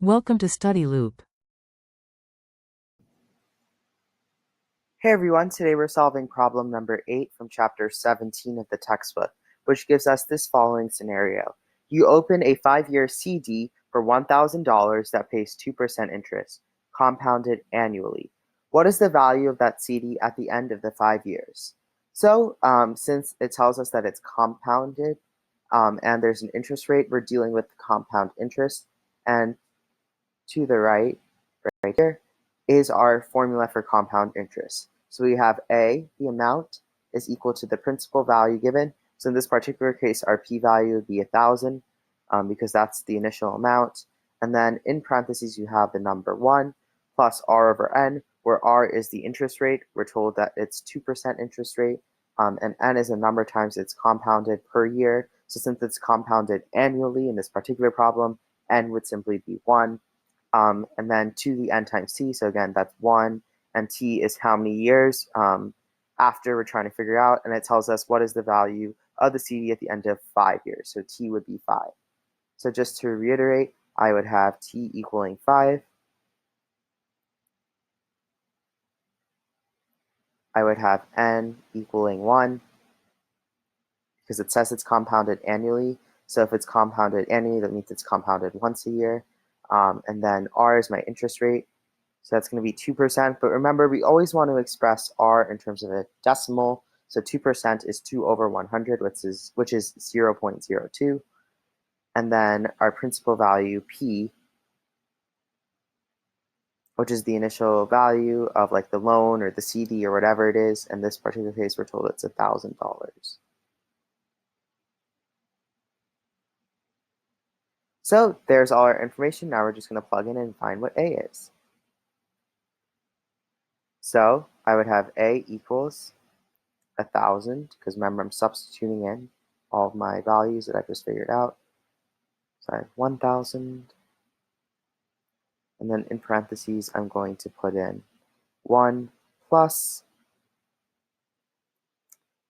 Welcome to Study Loop. Hey everyone, today we're solving problem number 8 from chapter 17 of the textbook, which gives us this following scenario. You open a 5-year CD for $1,000 that pays 2% interest, compounded annually. What is the value of that CD at the end of the 5 years? So, since it tells us that it's compounded and there's an interest rate, we're dealing with compound interest. And to the right here, is our formula for compound interest. So we have A, the amount, is equal to the principal value given. So in this particular case, our p-value would be 1,000 because that's the initial amount. And then in parentheses, you have the number 1 plus r over n, where r is the interest rate. We're told that it's 2% interest rate, and n is a number times it's compounded per year. So since it's compounded annually in this particular problem, n would simply be 1. And then to the n times t, so again, that's 1, and t is how many years after we're trying to figure out, and it tells us what is the value of the CD at the end of 5 years, so t would be 5. So just to reiterate, I would have t equaling 5. I would have n equaling 1, because it says it's compounded annually, so if it's compounded annually, that means it's compounded once a year. And then r is my interest rate, so that's going to be 2%. But remember, we always want to express r in terms of a decimal. So 2% is 2 over 100, which is 0.02. And then our principal value, p, which is the initial value of like the loan or the CD or whatever it is. In this particular case, we're told it's $1,000. So there's all our information. Now we're just going to plug in and find what A is. So I would have A equals 1,000, because remember I'm substituting in all of my values that I just figured out. So I have 1,000, and then in parentheses I'm going to put in 1 plus,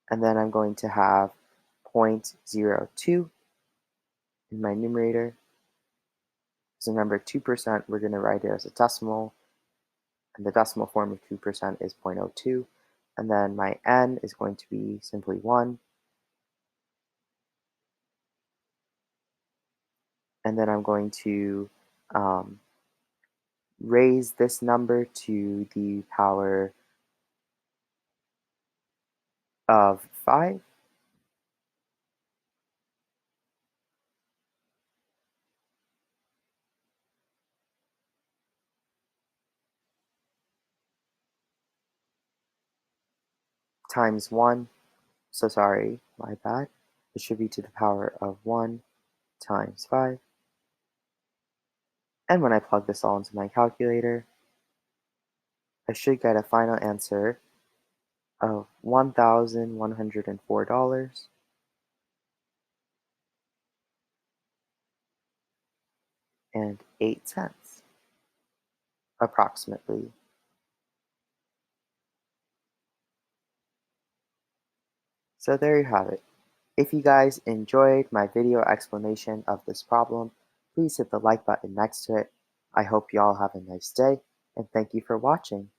and then I'm going to have 0.02 in my numerator. So remember, 2%, we're going to write it as a decimal, and the decimal form of 2% is 0.02. And then my n is going to be simply 1. And then I'm going to raise this number to the power of 5. Times 1. So sorry, my bad. It should be to the power of 1 times 5. And when I plug this all into my calculator, I should get a final answer of $1,104.08, approximately. So there you have it. If you guys enjoyed my video explanation of this problem, please hit the like button next to it. I hope you all have a nice day, and thank you for watching.